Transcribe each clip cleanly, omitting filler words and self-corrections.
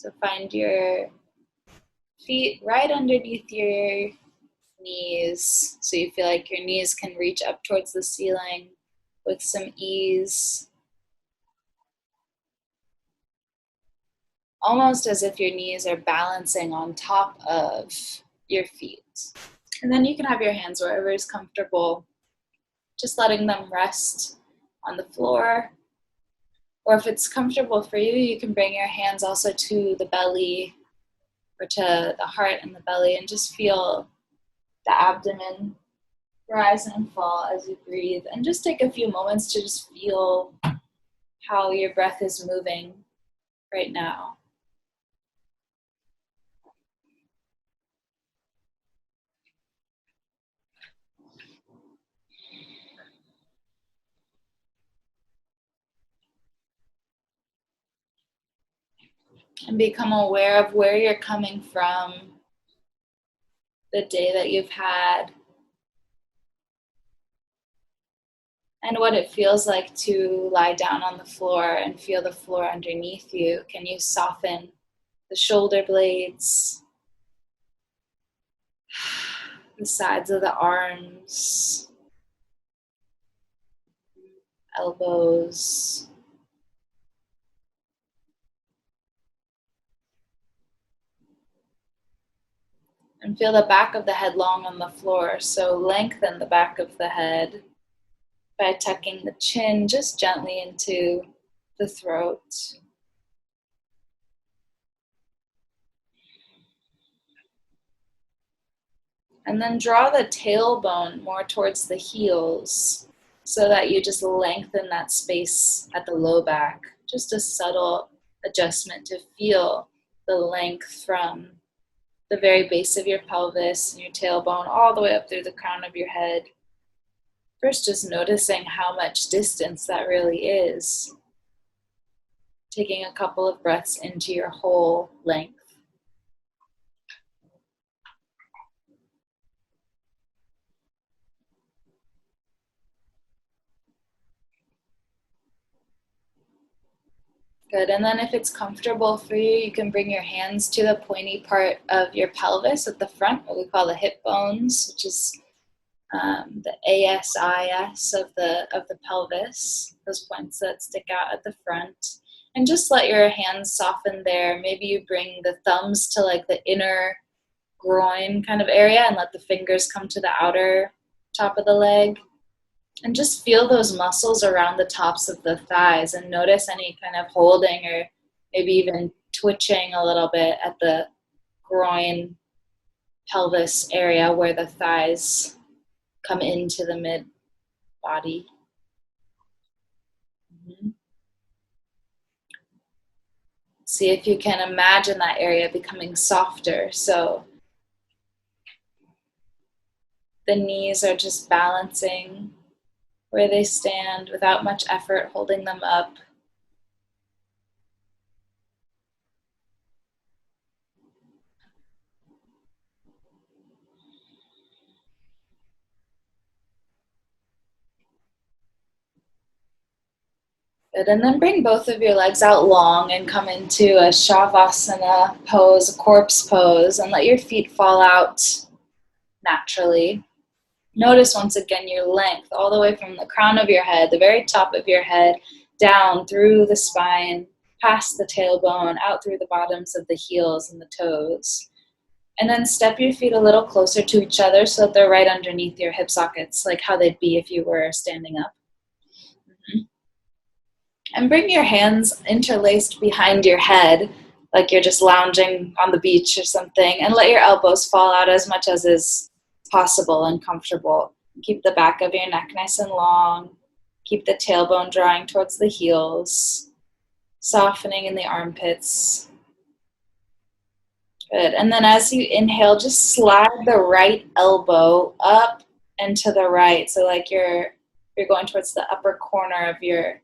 So find your feet right underneath your knees, so you feel like your knees can reach up towards the ceiling with some ease. Almost as if your knees are balancing on top of your feet. And then you can have your hands wherever is comfortable, just letting them rest on the floor. Or if it's comfortable for you, you can bring your hands also to the belly or to the heart and the belly, and just feel the abdomen rise and fall as you breathe. And just take a few moments to just feel how your breath is moving right now. And become aware of where you're coming from, the day that you've had, and what it feels like to lie down on the floor and feel the floor underneath you. Can you soften the shoulder blades, the sides of the arms, elbows? And feel the back of the head long on the floor. So lengthen the back of the head by tucking the chin just gently into the throat. And then draw the tailbone more towards the heels so that you just lengthen that space at the low back. Just a subtle adjustment to feel the length from the very base of your pelvis and your tailbone all the way up through the crown of your head. First, just noticing how much distance that really is. Taking a couple of breaths into your whole length. Good, and then if it's comfortable for you, you can bring your hands to the pointy part of your pelvis at the front, what we call the hip bones, which is the ASIS of the pelvis, those points that stick out at the front. And just let your hands soften there. Maybe you bring the thumbs to like the inner groin kind of area and let the fingers come to the outer top of the leg. And just feel those muscles around the tops of the thighs and notice any kind of holding or maybe even twitching a little bit at the groin pelvis area where the thighs come into the mid body. See if you can imagine that area becoming softer. So the knees are just balancing where they stand without much effort, holding them up. Good, and then bring both of your legs out long and come into a savasana pose, a corpse pose, and let your feet fall out naturally. Notice once again your length all the way from the crown of your head, the very top of your head, down through the spine, past the tailbone, out through the bottoms of the heels and the toes. And then step your feet a little closer to each other so that they're right underneath your hip sockets, like how they'd be if you were standing up. And bring your hands interlaced behind your head, like you're just lounging on the beach or something, and let your elbows fall out as much as is possible and comfortable. Keep the back of your neck nice and long. Keep the tailbone drawing towards the heels, softening in the armpits. Good. And then as you inhale, just slide the right elbow up and to the right. So like you're going towards the upper corner of your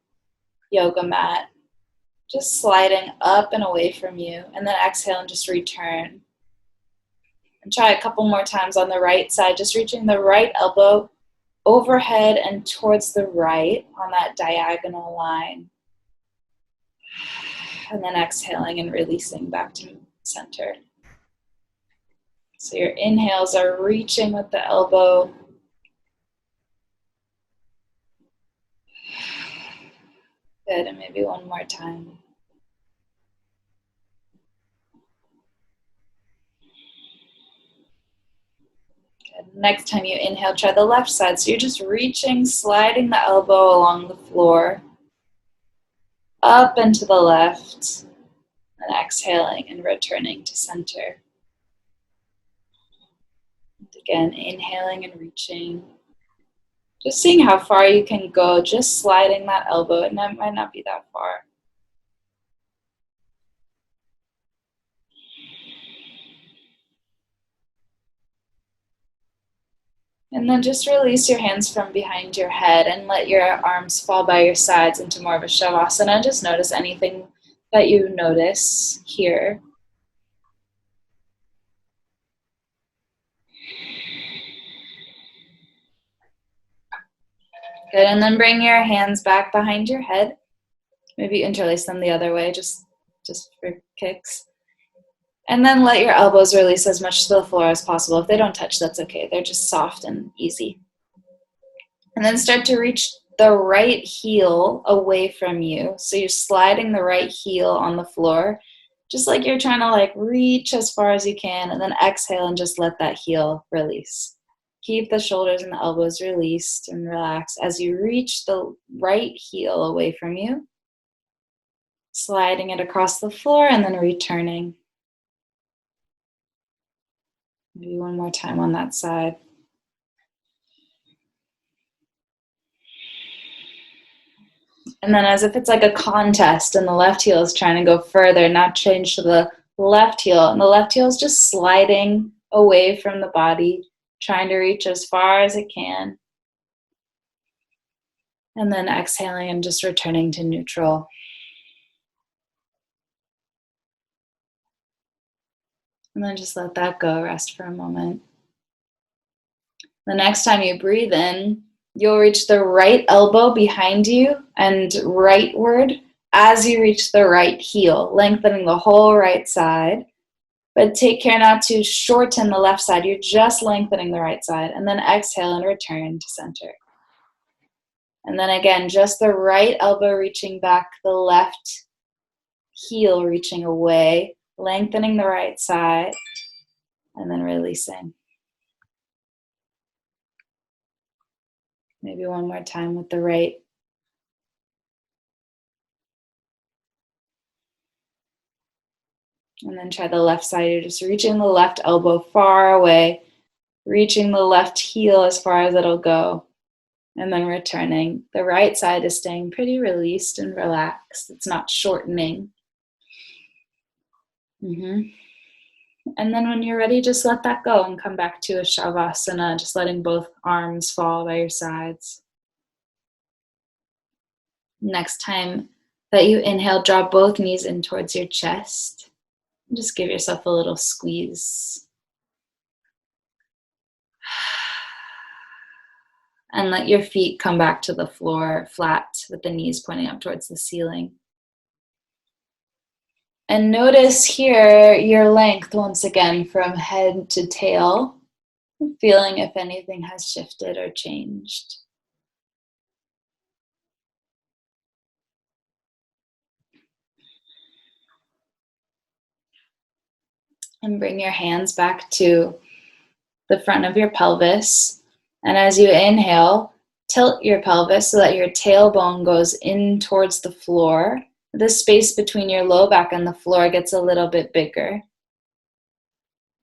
yoga mat. Just sliding up and away from you. And then exhale and just return. And try a couple more times on the right side, just reaching the right elbow overhead and towards the right on that diagonal line. and then exhaling and releasing back to center. So your inhales are reaching with the elbow. Good, and maybe one more time. Good. Next time you inhale, try the left side. So you're just reaching, sliding the elbow along the floor, up and to the left, and exhaling and returning to center. And again, inhaling and reaching. Just seeing how far you can go, just sliding that elbow. It might not be that far. And then just release your hands from behind your head and let your arms fall by your sides into more of a savasana. Just notice anything that you notice here. Good, and then bring your hands back behind your head. Maybe interlace them the other way, just for kicks. And then let your elbows release as much to the floor as possible. If they don't touch, that's okay. They're just soft and easy. And then start to reach the right heel away from you. So you're sliding the right heel on the floor, just like you're trying to reach as far as you can, and then exhale and just let that heel release. Keep the shoulders and the elbows released and relax as you reach the right heel away from you, sliding it across the floor and then returning. Maybe one more time on that side. And then as if it's like a contest and the left heel is trying to go further, now change to the left heel. And the left heel is just sliding away from the body, trying to reach as far as it can. And then exhaling and just returning to neutral. And then just let that go, rest for a moment. The next time you breathe in, you'll reach the right elbow behind you and rightward as you reach the right heel, lengthening the whole right side. But take care not to shorten the left side. You're just lengthening the right side. And then exhale and return to center. And then again, just the right elbow reaching back, the left heel reaching away, lengthening the right side, and then releasing. Maybe one more time with the right. And then try the left side. You're just reaching the left elbow far away, reaching the left heel as far as it'll go, and then returning. The right side is staying pretty released and relaxed. It's not shortening. And then when you're ready, just let that go and come back to a savasana, just letting both arms fall by your sides. Next time that you inhale, draw both knees in towards your chest. Just give yourself a little squeeze. And let your feet come back to the floor flat with the knees pointing up towards the ceiling. And notice here your length once again from head to tail, feeling if anything has shifted or changed. And bring your hands back to the front of your pelvis. And as you inhale, tilt your pelvis so that your tailbone goes in towards the floor. The space between your low back and the floor gets a little bit bigger.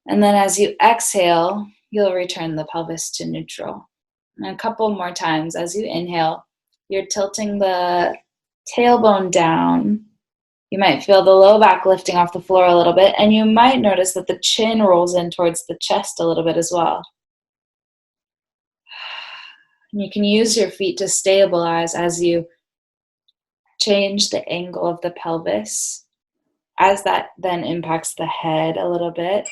And then as you exhale, you'll return the pelvis to neutral. And a couple more times as you inhale, you're tilting the tailbone down. You might feel the low back lifting off the floor a little bit, and you might notice that the chin rolls in towards the chest a little bit as well. And you can use your feet to stabilize as you change the angle of the pelvis, as that then impacts the head a little bit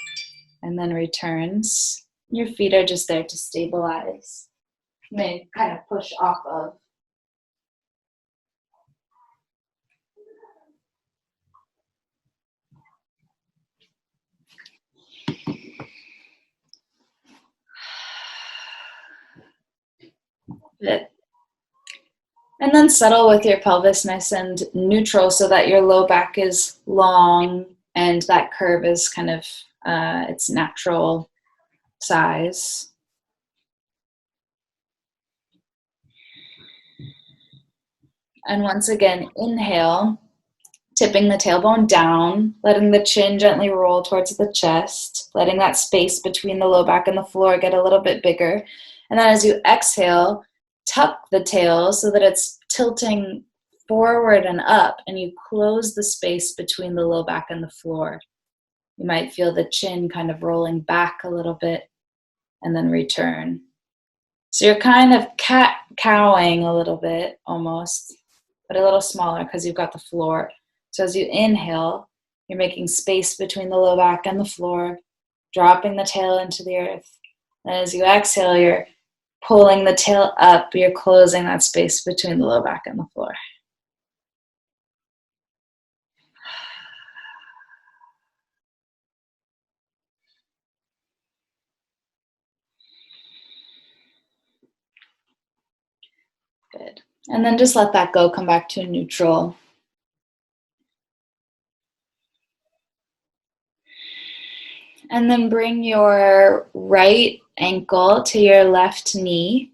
and then returns. Your feet are just there to stabilize. You may kind of push off of. And then settle with your pelvis nice and neutral so that your low back is long and that curve is kind of its natural size. And once again, inhale, tipping the tailbone down, letting the chin gently roll towards the chest, letting that space between the low back and the floor get a little bit bigger. And then as you exhale, tuck the tail so that it's tilting forward and up, and you close the space between the low back and the floor. You might feel the chin kind of rolling back a little bit and then return. So you're kind of cat-cowing a little bit almost, but a little smaller because you've got the floor. So as you inhale, you're making space between the low back and the floor, dropping the tail into the earth. And as you exhale, you're pulling the tail up, you're closing that space between the low back and the floor. Good. And then just let that go, come back to neutral. And then bring your right ankle to your left knee.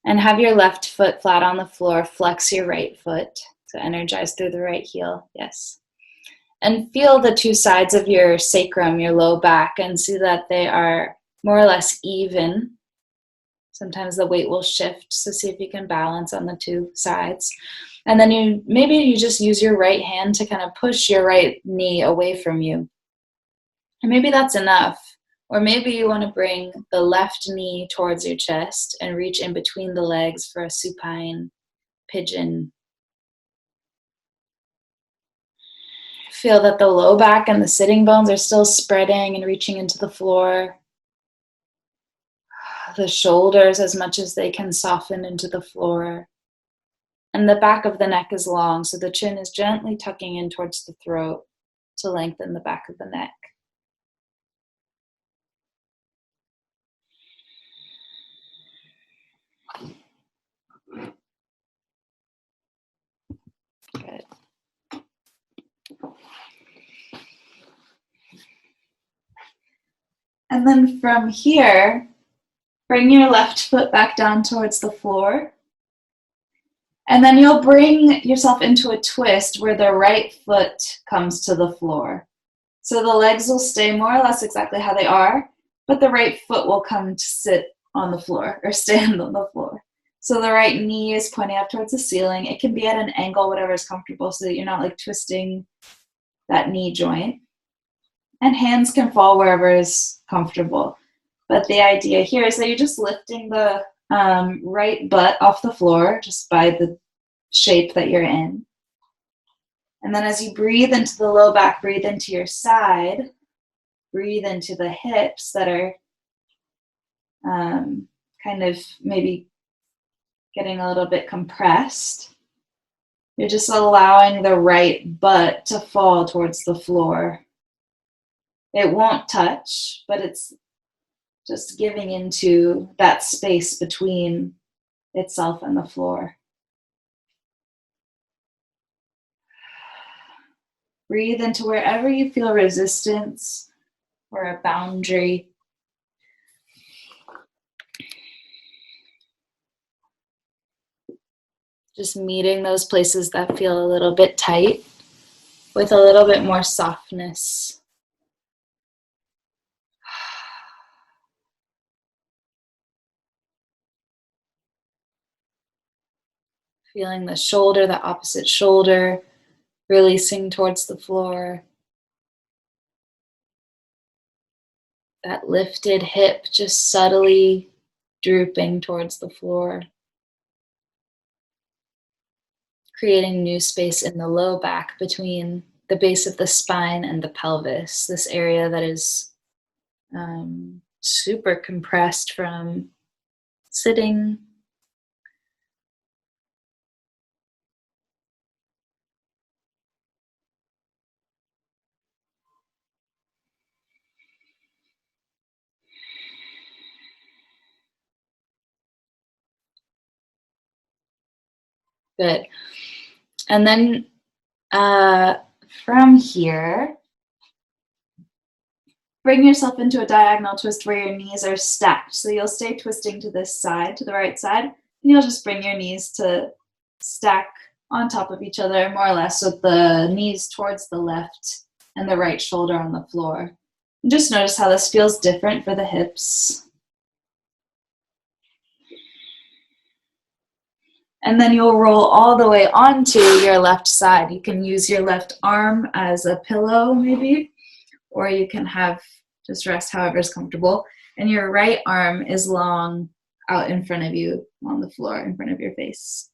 And have your left foot flat on the floor. Flex your right foot. So energize through the right heel. Yes. And feel the two sides of your sacrum, your low back, and see that they are more or less even. Sometimes the weight will shift, so see if you can balance on the two sides. And then maybe you just use your right hand to kind of push your right knee away from you. And maybe that's enough. Or maybe you want to bring the left knee towards your chest and reach in between the legs for a supine pigeon. Feel that the low back and the sitting bones are still spreading and reaching into the floor. The shoulders, as much as they can, soften into the floor. And the back of the neck is long, so the chin is gently tucking in towards the throat to lengthen the back of the neck. Good. And then from here, bring your left foot back down towards the floor. And then you'll bring yourself into a twist where the right foot comes to the floor. So the legs will stay more or less exactly how they are, but the right foot will come to sit on the floor or stand on the floor. So the right knee is pointing up towards the ceiling. It can be at an angle, whatever is comfortable, so that you're not like twisting that knee joint. And hands can fall wherever is comfortable. But the idea here is that you're just lifting the right butt off the floor just by the shape that you're in. And then as you breathe into the low back, breathe into your side, breathe into the hips that are kind of maybe getting a little bit compressed. You're just allowing the right butt to fall towards the floor. It won't touch, but it's just giving into that space between itself and the floor. Breathe into wherever you feel resistance or a boundary. Just meeting those places that feel a little bit tight with a little bit more softness. Feeling the shoulder, the opposite shoulder, releasing towards the floor. That lifted hip just subtly drooping towards the floor. Creating new space in the low back between the base of the spine and the pelvis, this area that is super compressed from sitting. Good. And then from here, bring yourself into a diagonal twist where your knees are stacked. So you'll stay twisting to this side, to the right side, and you'll just bring your knees to stack on top of each other, more or less, with the knees towards the left and the right shoulder on the floor. And just notice how this feels different for the hips. And then you'll roll all the way onto your left side. You can use your left arm as a pillow, maybe, or you can have just rest however is comfortable. And your right arm is long out in front of you on the floor in front of your face.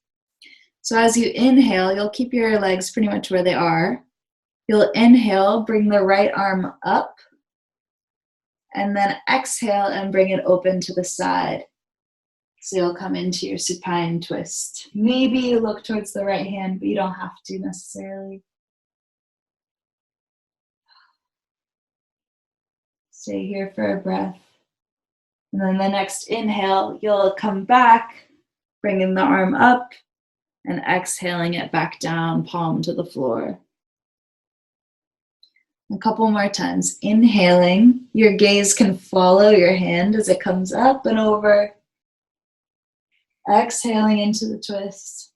So as you inhale, you'll keep your legs pretty much where they are. You'll inhale, bring the right arm up, and then exhale and bring it open to the side. So you'll come into your supine twist. Maybe you look towards the right hand, but you don't have to necessarily. Stay here for a breath. And then the next inhale, you'll come back, bringing the arm up and exhaling it back down, palm to the floor. A couple more times. Inhaling, your gaze can follow your hand as it comes up and over. Exhaling into the twist.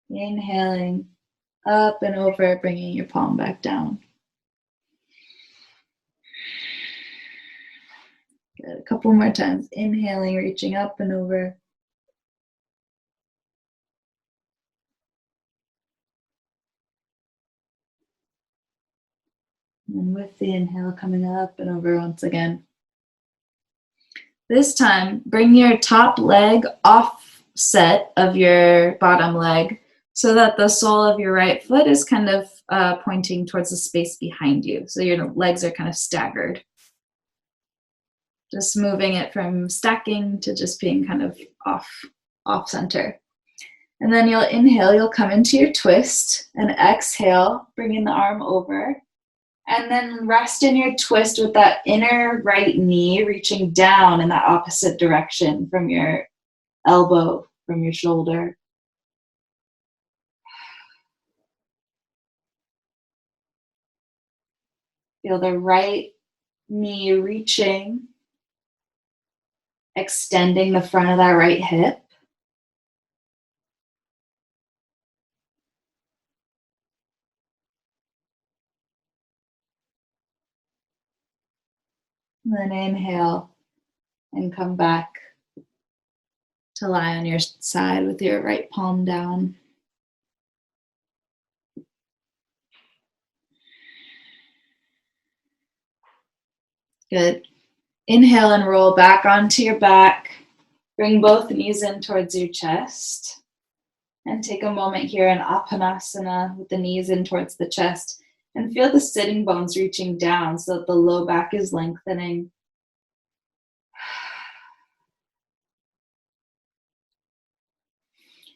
Inhaling, up and over, bringing your palm back down. Good. A couple more times. Inhaling, reaching up and over. And with the inhale, coming up and over once again. This time, bring your top leg offset of your bottom leg so that the sole of your right foot is kind of pointing towards the space behind you. So your legs are kind of staggered. Just moving it from stacking to just being kind of off center. And then you'll inhale, you'll come into your twist, and exhale, bringing the arm over. And then rest in your twist with that inner right knee reaching down in that opposite direction from your elbow, from your shoulder. Feel the right knee reaching, extending the front of that right hip. And then inhale and come back to lie on your side with your right palm down. Good. Inhale and roll back onto your back. Bring both knees in towards your chest. And take a moment here in Apanasana with the knees in towards the chest. And feel the sitting bones reaching down so that the low back is lengthening.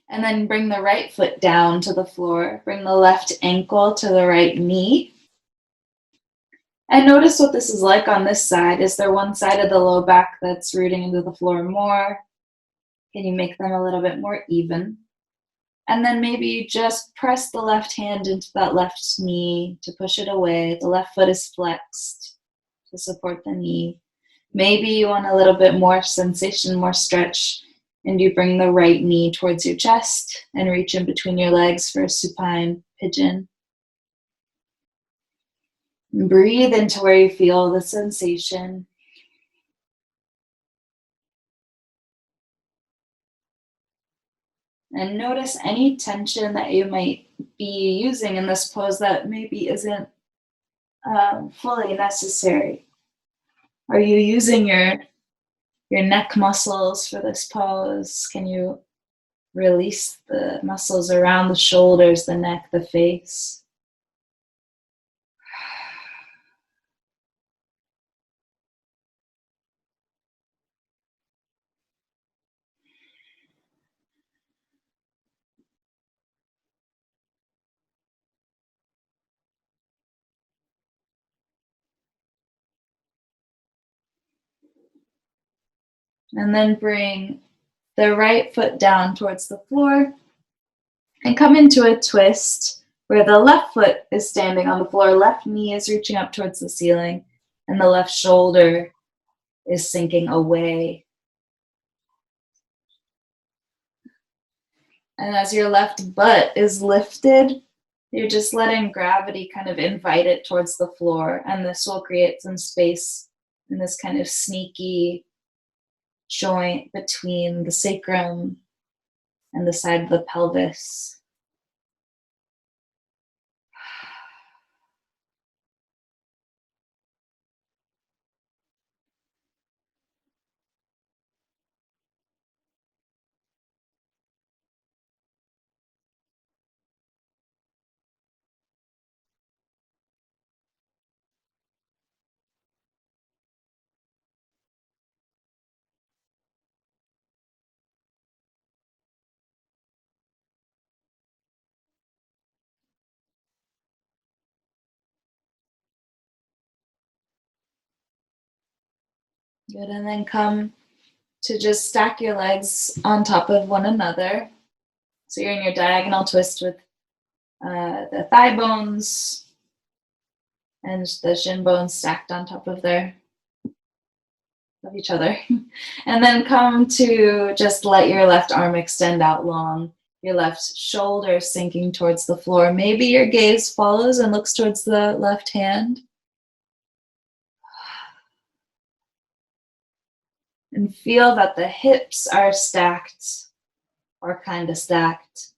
And then bring the right foot down to the floor. Bring the left ankle to the right knee. And notice what this is like on this side. Is there one side of the low back that's rooting into the floor more? Can you make them a little bit more even? And then maybe you just press the left hand into that left knee to push it away. The left foot is flexed to support the knee. Maybe you want a little bit more sensation, more stretch, and you bring the right knee towards your chest and reach in between your legs for a supine pigeon. And breathe into where you feel the sensation. And notice any tension that you might be using in this pose that maybe isn't fully necessary. Are you using your neck muscles for this pose? Can you release the muscles around the shoulders, the neck, the face? And then bring the right foot down towards the floor and come into a twist where the left foot is standing on the floor, left knee is reaching up towards the ceiling, and the left shoulder is sinking away. And as your left butt is lifted, you're just letting gravity kind of invite it towards the floor, and this will create some space in this kind of sneaky joint between the sacrum and the side of the pelvis. Good, and then come to just stack your legs on top of one another. So you're in your diagonal twist with the thigh bones and the shin bones stacked on top of each other. And then come to just let your left arm extend out long, your left shoulder sinking towards the floor. Maybe your gaze follows and looks towards the left hand. And feel that the hips are stacked or kind of stacked.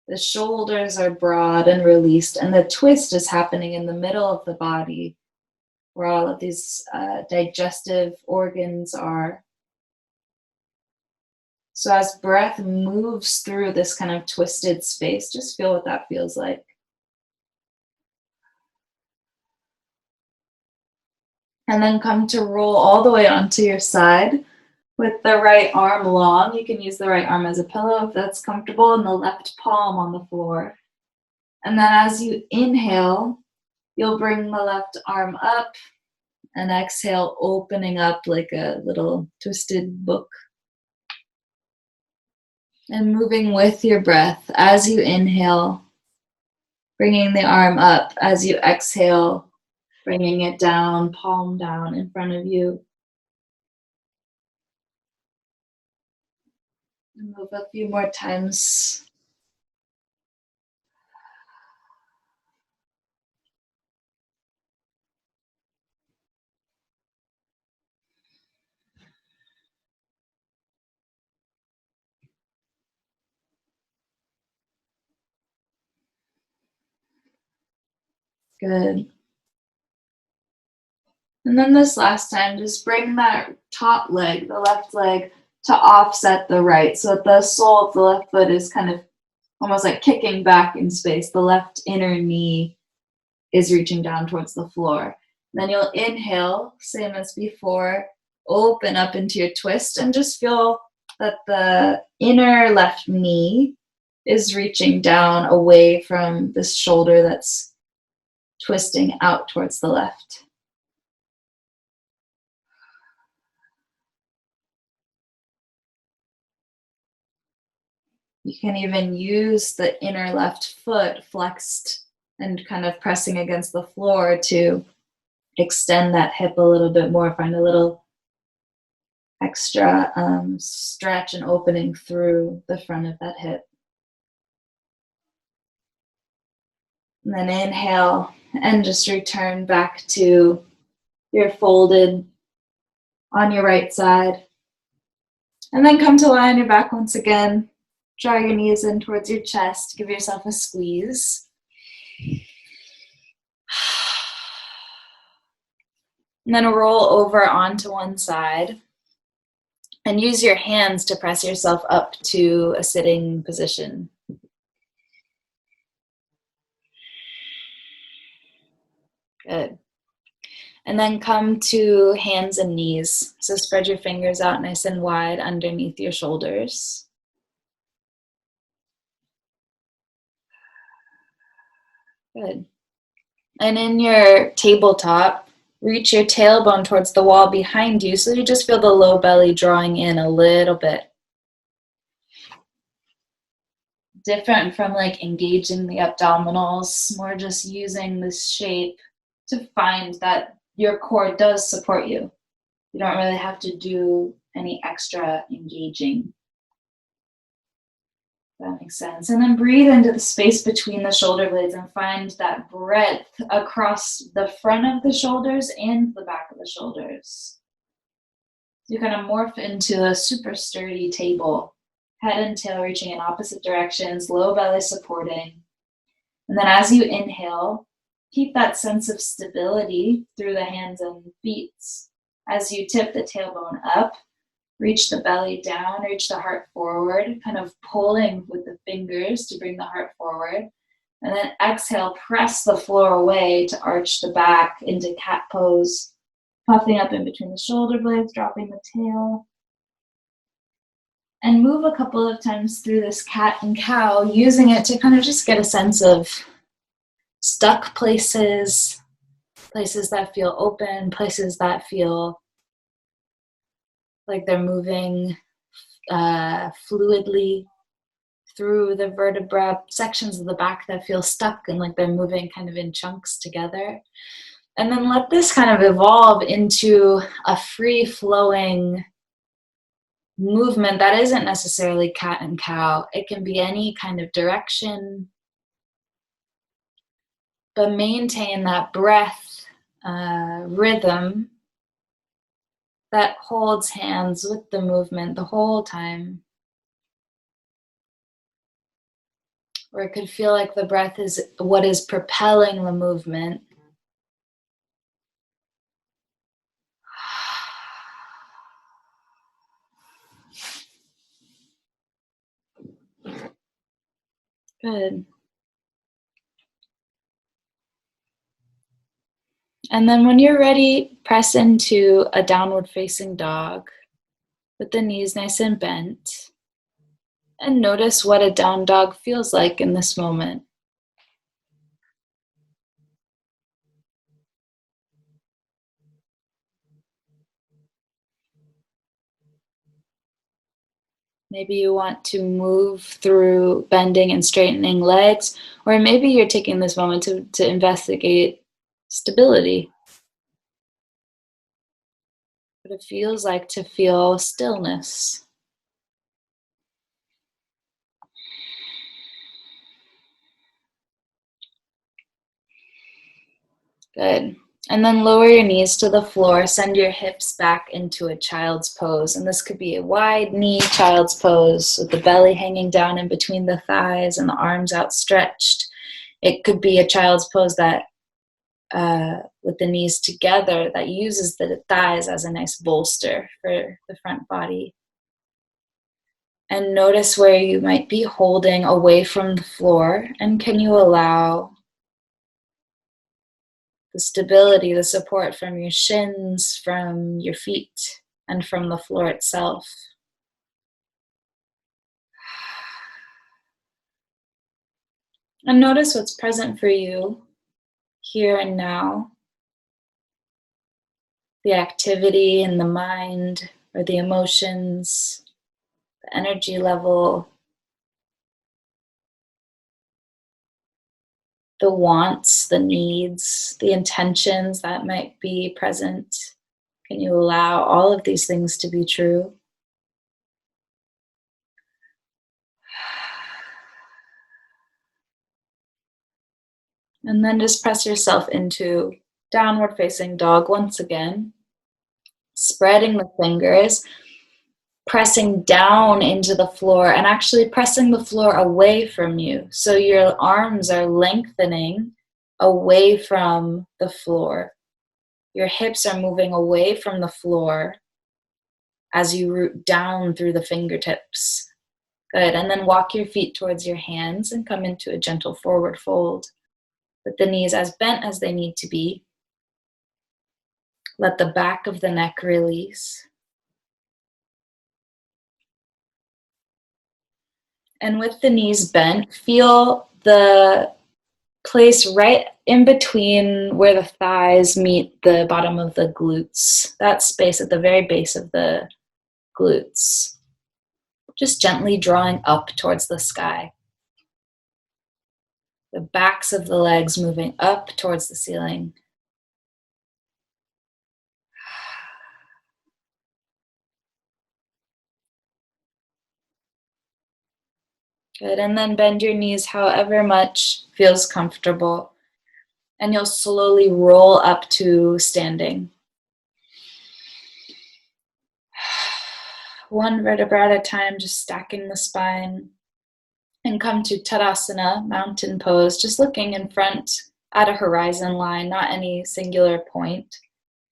The shoulders are broad and released, and the twist is happening in the middle of the body where all of these digestive organs are. So as breath moves through this kind of twisted space, just feel what that feels like. And then come to roll all the way onto your side with the right arm long. You can use the right arm as a pillow if that's comfortable, and the left palm on the floor. And then as you inhale, you'll bring the left arm up and exhale, opening up like a little twisted book. And moving with your breath as you inhale, bringing the arm up. As you exhale, bringing it down, palm down in front of you. And move a few more times. Good. And then this last time, just bring that top leg, the left leg, to offset the right. So that the sole of the left foot is kind of almost like kicking back in space. The left inner knee is reaching down towards the floor. Then you'll inhale, same as before, open up into your twist, and just feel that the inner left knee is reaching down away from this shoulder that's twisting out towards the left. You can even use the inner left foot flexed and kind of pressing against the floor to extend that hip a little bit more, find a little extra stretch and opening through the front of that hip. And then inhale and just return back to your folded on your right side. And then come to lie on your back once again. Draw your knees in towards your chest. Give yourself a squeeze. And then roll over onto one side. And use your hands to press yourself up to a sitting position. Good. And then come to hands and knees. So spread your fingers out nice and wide underneath your shoulders. Good. And in your tabletop, reach your tailbone towards the wall behind you, so you just feel the low belly drawing in a little bit. different from like engaging the abdominals, more just using this shape to find that your core does support you. You don't really have to do any extra engaging. That makes sense. And then breathe into the space between the shoulder blades and find that breadth across the front of the shoulders and the back of the shoulders. You kind of morph into a super sturdy table, head and tail reaching in opposite directions, low belly supporting. And then as you inhale, keep that sense of stability through the hands and feet. As you tip the tailbone up, reach the belly down, reach the heart forward, kind of pulling with the fingers to bring the heart forward. And then exhale, press the floor away to arch the back into cat pose, puffing up in between the shoulder blades, dropping the tail. And move a couple of times through this cat and cow, using it to kind of just get a sense of stuck places, places that feel open, places that feel like they're moving fluidly through the vertebra, sections of the back that feel stuck and like they're moving kind of in chunks together. And then let this kind of evolve into a free-flowing movement that isn't necessarily cat and cow. It can be any kind of direction, but maintain that breath rhythm that holds hands with the movement the whole time. Or it could feel like the breath is what is propelling the movement. Good. And then when you're ready, press into a downward facing dog with the knees nice and bent. And notice what a down dog feels like in this moment. Maybe you want to move through bending and straightening legs, or maybe you're taking this moment to investigate stability. What it feels like to feel stillness. Good. And then lower your knees to the floor, send your hips back into a child's pose. And this could be a wide knee child's pose with the belly hanging down in between the thighs and the arms outstretched. It could be a child's pose that with the knees together that uses the thighs as a nice bolster for the front body. And notice where you might be holding away from the floor, and can you allow the stability, the support from your shins, from your feet, and from the floor itself. And notice what's present for you here and now. The activity in the mind or the emotions, the energy level, the wants, the needs, the intentions that might be present. Can you allow all of these things to be true? And then just press yourself into downward facing dog once again, spreading the fingers, pressing down into the floor and actually pressing the floor away from you. So your arms are lengthening away from the floor. Your hips are moving away from the floor as you root down through the fingertips. Good. And then walk your feet towards your hands and come into a gentle forward fold with the knees as bent as they need to be. Let the back of the neck release. And with the knees bent, feel the place right in between where the thighs meet the bottom of the glutes, that space at the very base of the glutes. Just gently drawing up towards the sky. The backs of the legs moving up towards the ceiling. Good, and then bend your knees however much feels comfortable. And you'll slowly roll up to standing. One vertebra at a time, just stacking the spine. And come to Tadasana, mountain pose, just looking in front at a horizon line, not any singular point.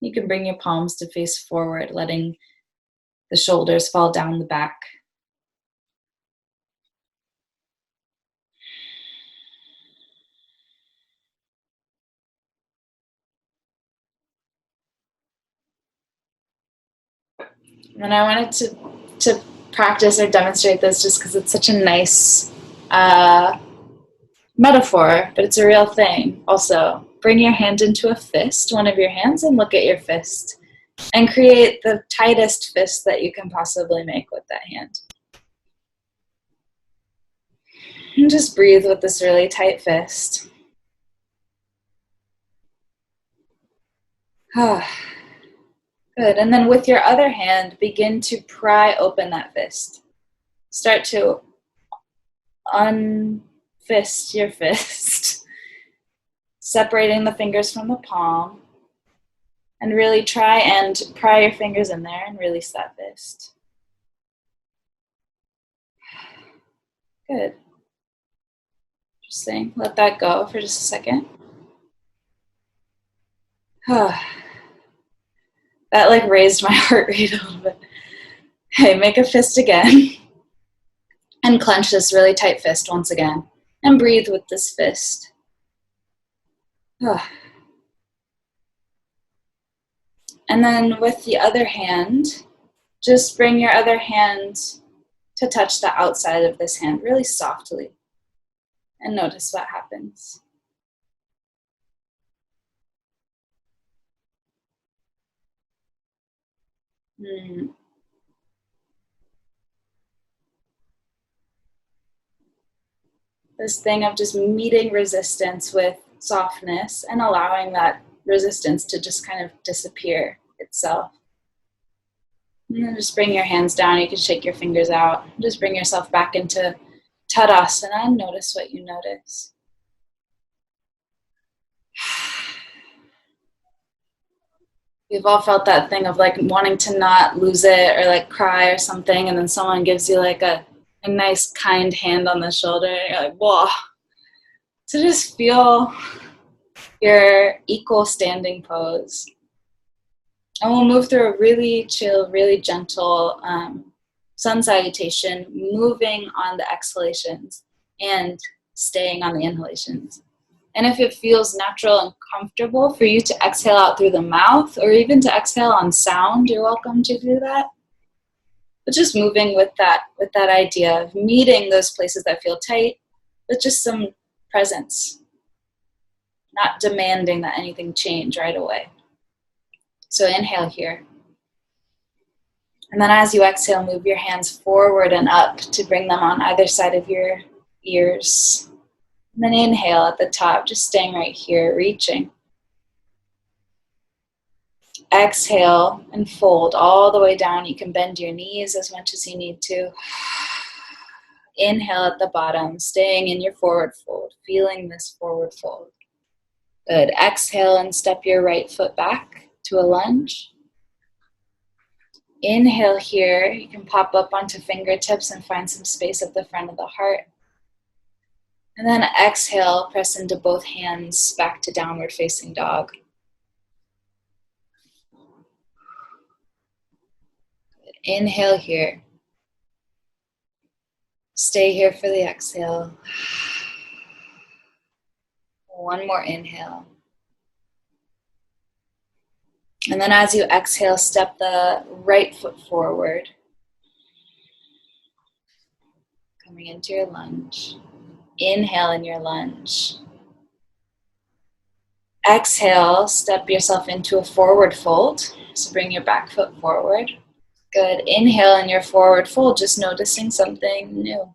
You can bring your palms to face forward, letting the shoulders fall down the back. And I wanted to practice or demonstrate this just because it's such a nice metaphor, but it's a real thing. Also, bring your hand into a fist, one of your hands, and look at your fist. And create the tightest fist that you can possibly make with that hand. And just breathe with this really tight fist. Good. And then with your other hand, begin to pry open that fist. Start to unfist your fist, separating the fingers from the palm. And really try and pry your fingers in there and release that fist. Good. Interesting. Let that go for just a second. That like raised my heart rate a little bit. Okay, make a fist again. And clench this really tight fist once again. And breathe with this fist. And then with the other hand, just bring your other hand to touch the outside of this hand really softly. And notice what happens. This thing of just meeting resistance with softness and allowing that resistance to just kind of disappear itself. And then just bring your hands down. You can shake your fingers out. Just bring yourself back into Tadasana and notice what you notice. We've all felt that thing of like wanting to not lose it or like cry or something, and then someone gives you like a nice kind hand on the shoulder. And you're like, whoa. So just feel your equal standing pose. And we'll move through a really chill, really gentle sun salutation, moving on the exhalations and staying on the inhalations. And if it feels natural and comfortable for you to exhale out through the mouth or even to exhale on sound, you're welcome to do that. But just moving with that idea of meeting those places that feel tight, with just some presence, not demanding that anything change right away. So inhale here. And then as you exhale, move your hands forward and up to bring them on either side of your ears. And then inhale at the top, just staying right here, reaching. Exhale and fold all the way down. You can bend your knees as much as you need to. Inhale at the bottom, staying in your forward fold, feeling this forward fold. Good. Exhale and step your right foot back to a lunge. Inhale here. You can pop up onto fingertips and find some space at the front of the heart. And then exhale, press into both hands back to downward facing dog. Good. Inhale here. Stay here for the exhale. One more inhale. And then as you exhale, step the right foot forward. Coming into your lunge. Inhale in your lunge. Exhale, step yourself into a forward fold. So bring your back foot forward. Good. Inhale in your forward fold, just noticing something new.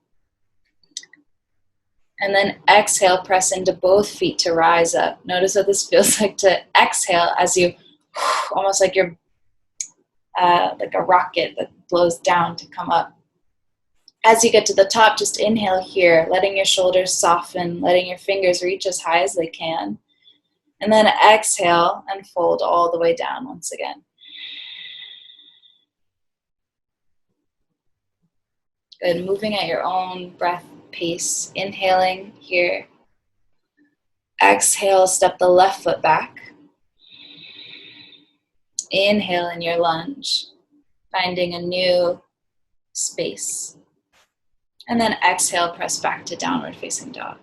And then exhale, press into both feet to rise up. Notice what this feels like to exhale as you, almost like you're like a rocket that blows down to come up. As you get to the top, just inhale here, letting your shoulders soften, letting your fingers reach as high as they can. And then exhale and fold all the way down once again. Good, moving at your own breath pace. Inhaling here. Exhale, step the left foot back. Inhale in your lunge, finding a new space. And then exhale, press back to downward facing dog.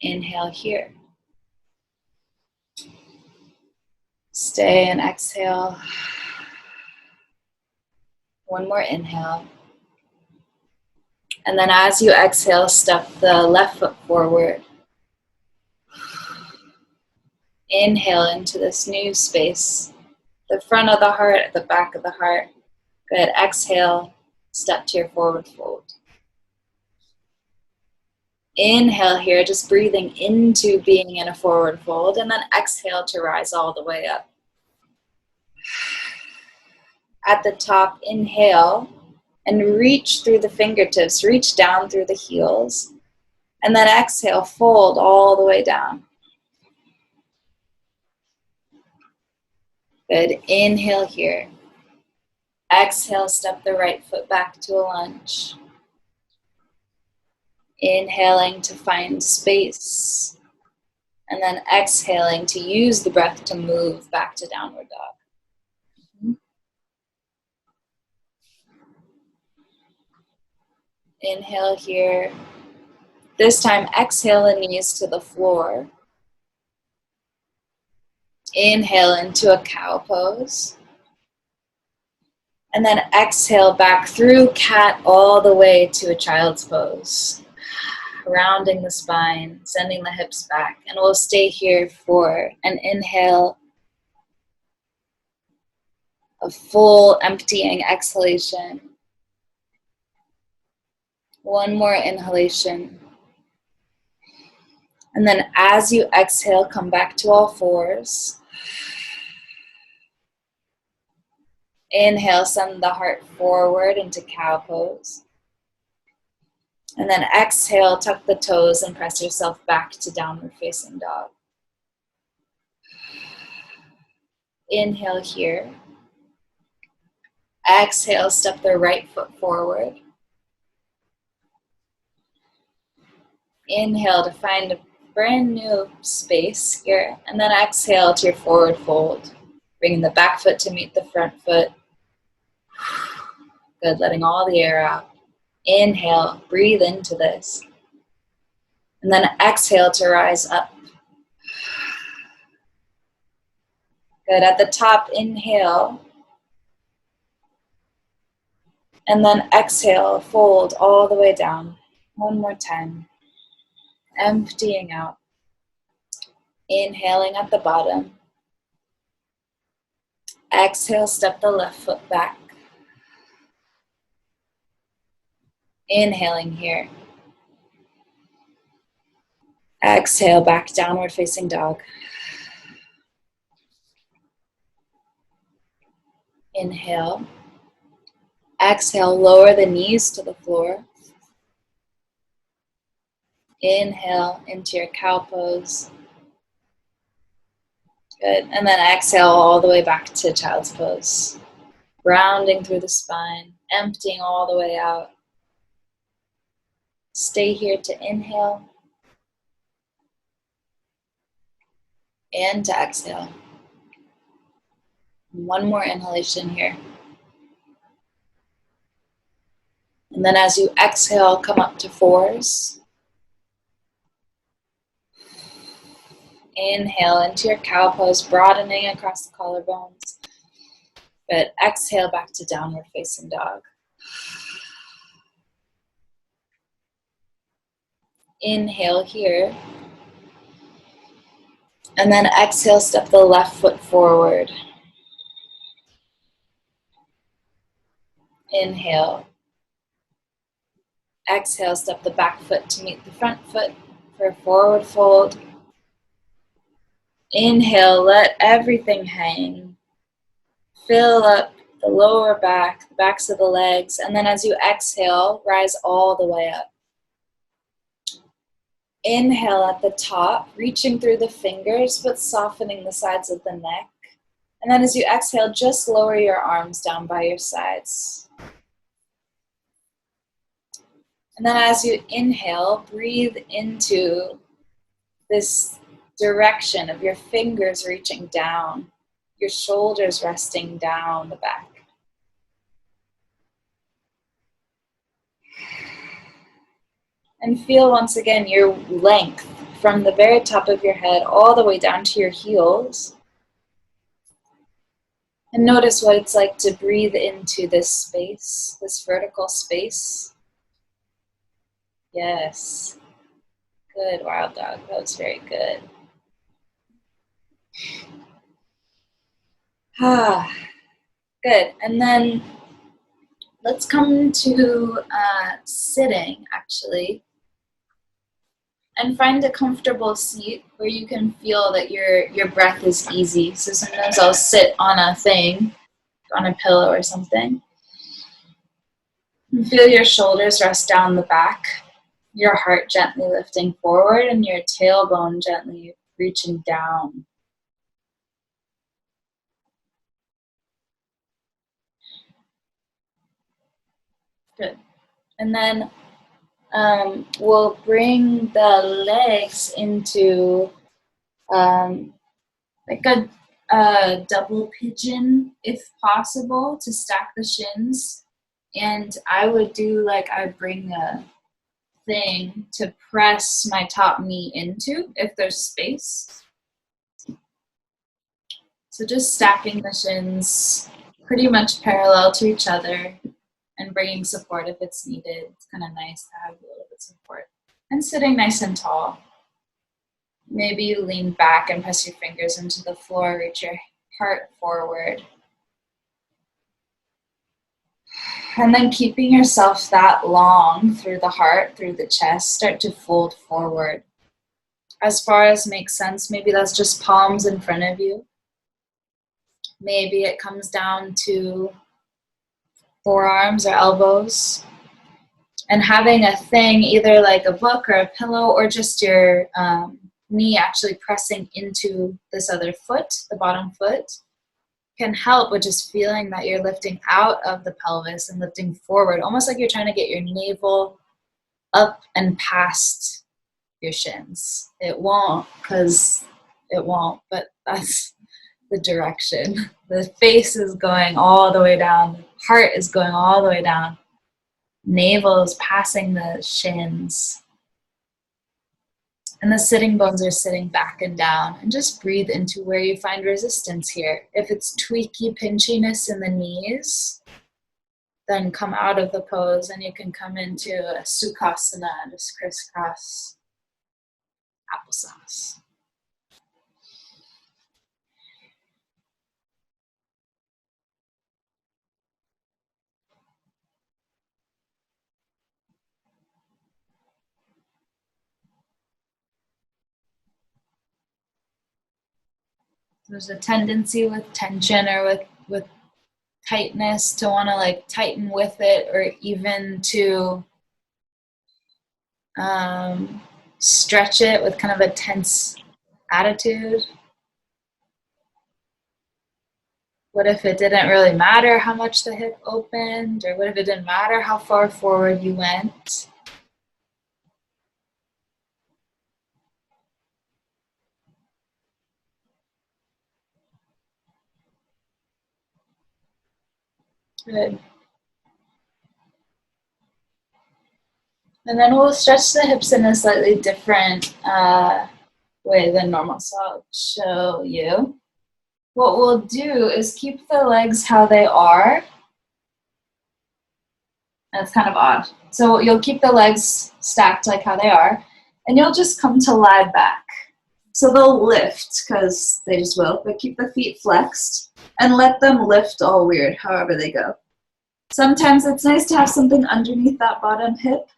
Inhale here. Stay and exhale. One more inhale. And then as you exhale, step the left foot forward. Inhale into this new space. The front of the heart, the back of the heart. Good. Exhale, step to your forward fold. Inhale here, just breathing into being in a forward fold, and then exhale to rise all the way up. At the top, inhale and reach through the fingertips, reach down through the heels, and then exhale, fold all the way down. Good. Inhale here. Exhale, step the right foot back to a lunge. Inhaling to find space. And then exhaling to use the breath to move back to downward dog. Inhale here. This time, exhale the knees to the floor. Inhale into a cow pose. And then exhale back through cat all the way to a child's pose. Rounding the spine, sending the hips back. And we'll stay here for an inhale, a full emptying exhalation. One more inhalation. And then as you exhale, come back to all fours. Inhale, send the heart forward into cow pose. And then exhale, tuck the toes and press yourself back to downward facing dog. Inhale here. Exhale, step the right foot forward. Inhale to find a brand new space here. And then exhale to your forward fold. Bringing the back foot to meet the front foot. Good, letting all the air out. Inhale, breathe into this. And then exhale to rise up. Good, at the top, inhale. And then exhale, fold all the way down. One more time. Emptying out. Inhaling at the bottom. Exhale, step the left foot back. Inhaling here. Exhale, back downward facing dog. Inhale. Exhale, lower the knees to the floor. Inhale into your cow pose. Good. And then exhale all the way back to child's pose. Rounding through the spine, emptying all the way out. Stay here to inhale and to exhale. One more inhalation here. And then as you exhale, come up to fours. Inhale into your cow pose, broadening across the collarbones. Good. Exhale back to downward facing dog. Inhale here. And then exhale, step the left foot forward. Inhale. Exhale, step the back foot to meet the front foot for a forward fold. Inhale, let everything hang. Fill up the lower back, the backs of the legs, and then as you exhale, rise all the way up. Inhale at the top, reaching through the fingers, but softening the sides of the neck. And then as you exhale, just lower your arms down by your sides. And then as you inhale, breathe into this direction of your fingers reaching down, your shoulders resting down the back. And feel once again your length from the very top of your head all the way down to your heels. And notice what it's like to breathe into this space, this vertical space. Yes. Good, wild dog. That was very good. Good. And then let's come to sitting, actually. And find a comfortable seat where you can feel that your breath is easy. So sometimes I'll sit on a thing, on a pillow or something. And feel your shoulders rest down the back, your heart gently lifting forward, and your tailbone gently reaching down. Good. And then we'll bring the legs into like a double pigeon, if possible, to stack the shins. And I would do like I bring a thing to press my top knee into if there's space. So just stacking the shins pretty much parallel to each other and bringing support if it's needed. It's kind of nice to have a little bit of support. And sitting nice and tall. Maybe you lean back and press your fingers into the floor, reach your heart forward. And then keeping yourself that long through the heart, through the chest, start to fold forward. As far as makes sense, maybe that's just palms in front of you. Maybe it comes down to forearms or elbows. And having a thing, either like a book or a pillow, or just your knee actually pressing into this other foot, the bottom foot, can help with just feeling that you're lifting out of the pelvis and lifting forward, almost like you're trying to get your navel up and past your shins. It won't, but that's the direction. The face is going all the way down, the heart is going all the way down, navel is passing the shins. And the sitting bones are sitting back and down. And just breathe into where you find resistance here. If it's tweaky pinchiness in the knees, then come out of the pose and you can come into a sukhasana, just crisscross applesauce. There's a tendency with tension or with tightness to want to like tighten with it, or even to stretch it with kind of a tense attitude. What if it didn't really matter how much the hip opened? Or what if it didn't matter how far forward you went? Good. And then we'll stretch the hips in a slightly different way than normal. So I'll show you. What we'll do is keep the legs how they are. That's kind of odd. So you'll keep the legs stacked like how they are, and you'll just come to lie back. So they'll lift, because they just will, but keep the feet flexed and let them lift all weird, however they go. Sometimes it's nice to have something underneath that bottom hip.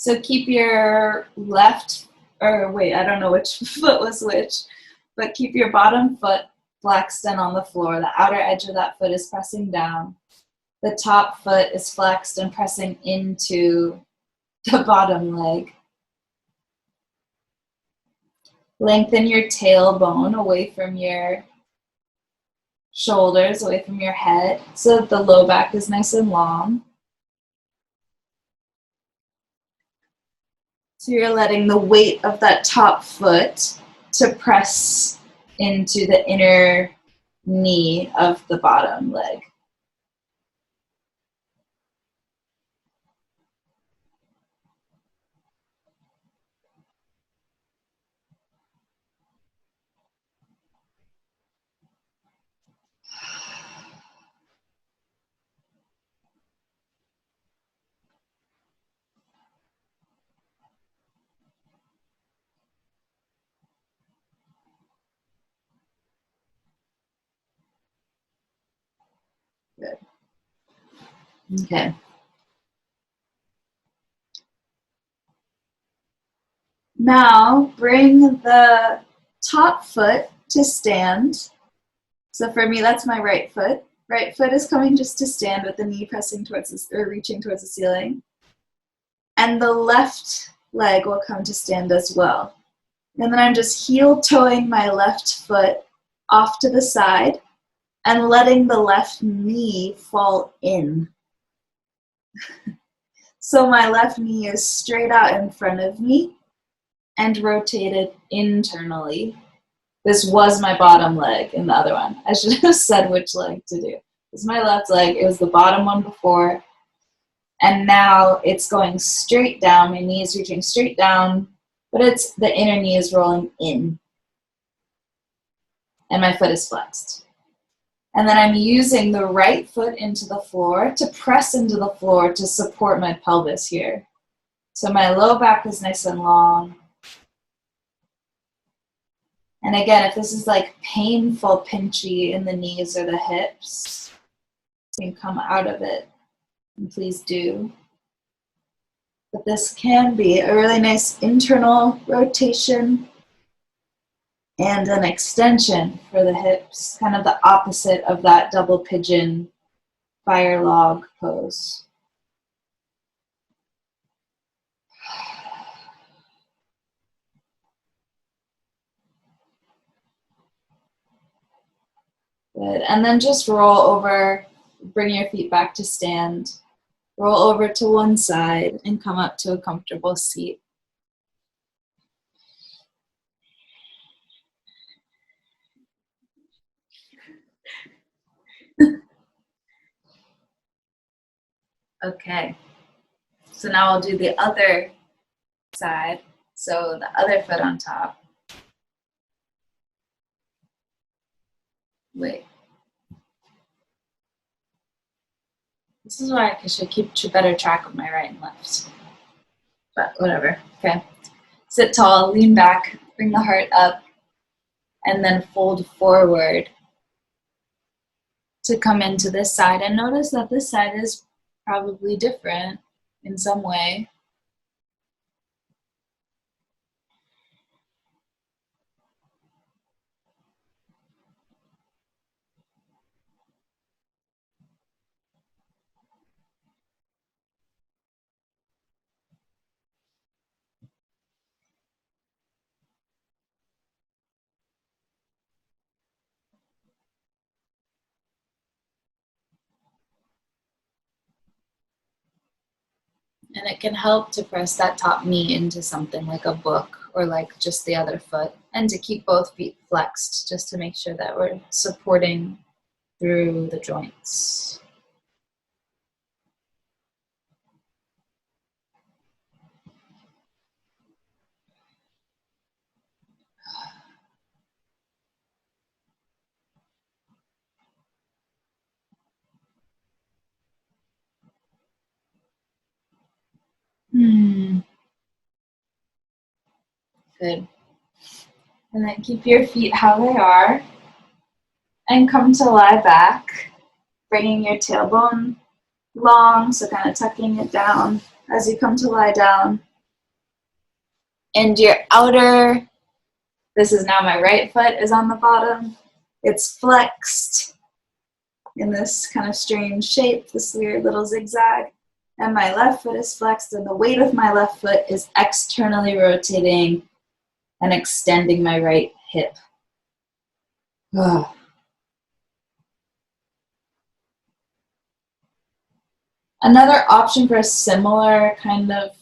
So keep your left, or wait, I don't know which foot was which, but keep your bottom foot flexed and on the floor. The outer edge of that foot is pressing down. The top foot is flexed and pressing into the bottom leg. Lengthen your tailbone away from your shoulders, away from your head, so that the low back is nice and long. So you're letting the weight of that top foot to press into the inner knee of the bottom leg. Good. Okay. Now bring the top foot to stand. So for me, that's my right foot. Right foot is coming just to stand with the knee pressing towards this, or reaching towards the ceiling. And the left leg will come to stand as well. And then I'm just heel toeing my left foot off to the side and letting the left knee fall in. So my left knee is straight out in front of me and rotated internally. This was my bottom leg in the other one. I should have said which leg to do. This is my left leg. It was the bottom one before. And now it's going straight down. My knee is reaching straight down, but it's the inner knee is rolling in. And my foot is flexed. And then I'm using the right foot into the floor to press into the floor to support my pelvis here. So my low back is nice and long. And again, if this is like painful, pinchy in the knees or the hips, you can come out of it, and please do. But this can be a really nice internal rotation and an extension for the hips, kind of the opposite of that double pigeon fire log pose. Good. And then just roll over, bring your feet back to stand. Roll over to one side and come up to a comfortable seat. Okay. So now I'll do the other side. So the other foot on top. Wait. This is why I should keep better track of my right and left. But whatever. Okay. Sit tall, lean back, bring the heart up, and then fold forward to come into this side. And notice that this side is probably different in some way. And it can help to press that top knee into something like a book or like just the other foot, and to keep both feet flexed just to make sure that we're supporting through the joints. Good. And then keep your feet how they are and come to lie back, bringing your tailbone long, so kind of tucking it down as you come to lie down. And your outer, this is now my right foot is on the bottom. It's flexed in this kind of strange shape, this weird little zigzag. And my left foot is flexed, and the weight of my left foot is externally rotating and extending my right hip. Another option for a similar kind of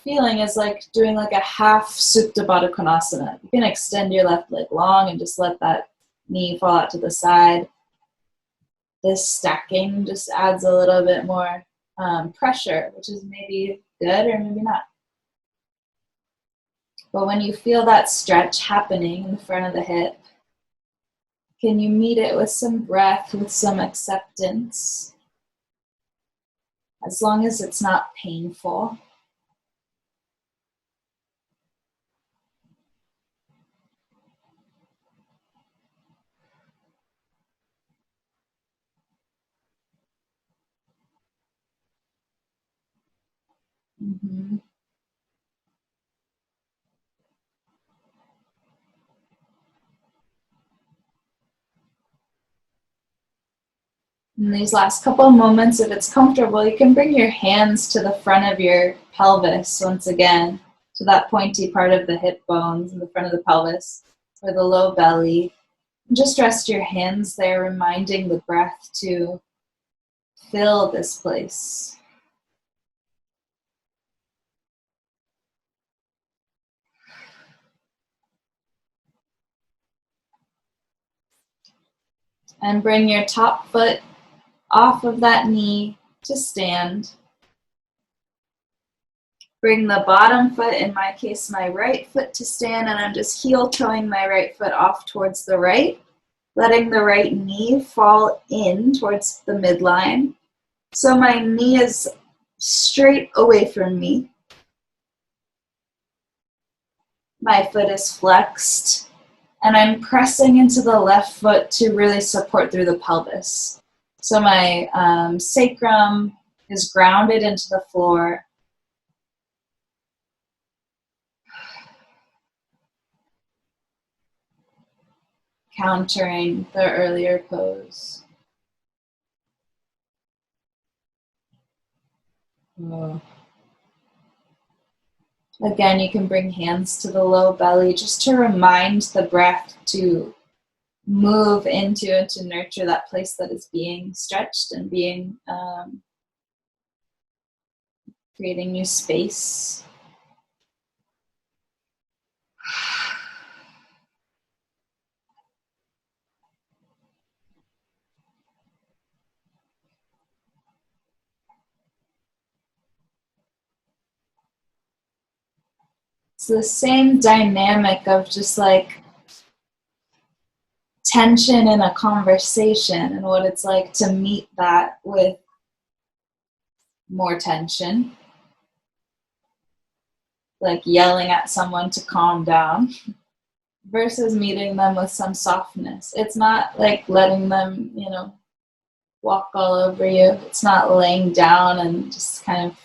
feeling is like doing like a half Supta Baddha Konasana. You can extend your left leg long and just let that knee fall out to the side. This stacking just adds a little bit more pressure, which is maybe good or maybe not. But when you feel that stretch happening in the front of the hip, can you meet it with some breath, with some acceptance? As long as it's not painful. Mm-hmm. In these last couple of moments, if it's comfortable, you can bring your hands to the front of your pelvis once again, to that pointy part of the hip bones in the front of the pelvis, or the low belly. And just rest your hands there, reminding the breath to fill this place. And bring your top foot off of that knee to stand. Bring the bottom foot, in my case, my right foot to stand, and I'm just heel-toeing my right foot off towards the right, letting the right knee fall in towards the midline. So my knee is straight away from me. My foot is flexed, and I'm pressing into the left foot to really support through the pelvis. So my sacrum is grounded into the floor. Countering the earlier pose. Again, you can bring hands to the low belly just to remind the breath to move into and to nurture that place that is being stretched and being creating new space. It's the same dynamic of just like tension in a conversation and what it's like to meet that with more tension. Like yelling at someone to calm down versus meeting them with some softness. It's not like letting them, walk all over you. It's not laying down and just kind of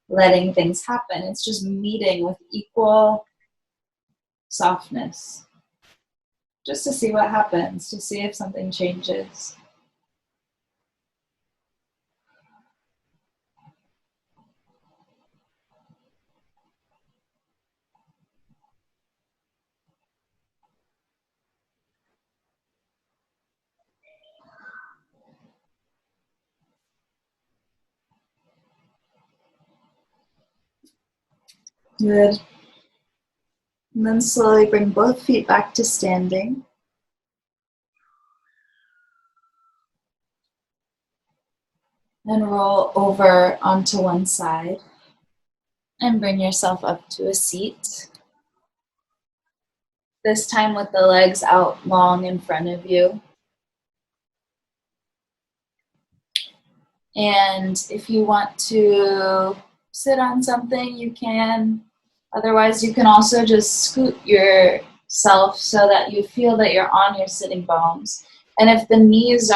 letting things happen. It's just meeting with equal softness. Just to see what happens, to see if something changes. Good. And then slowly bring both feet back to standing. And roll over onto one side. And bring yourself up to a seat. This time with the legs out long in front of you. And if you want to sit on something, you can. Otherwise, you can also just scoot yourself so that you feel that you're on your sitting bones. And if the knees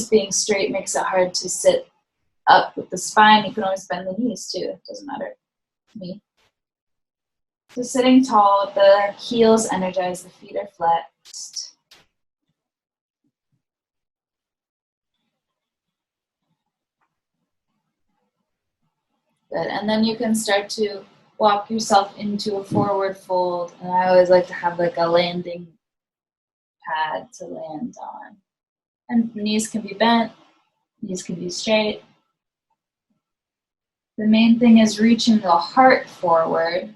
being straight makes it hard to sit up with the spine, you can always bend the knees too. It doesn't matter. Me. So sitting tall with the heels energized, the feet are flexed. Good. And then you can start to walk yourself into a forward fold. And I always like to have like a landing pad to land on. And knees can be bent, knees can be straight. The main thing is reaching the heart forward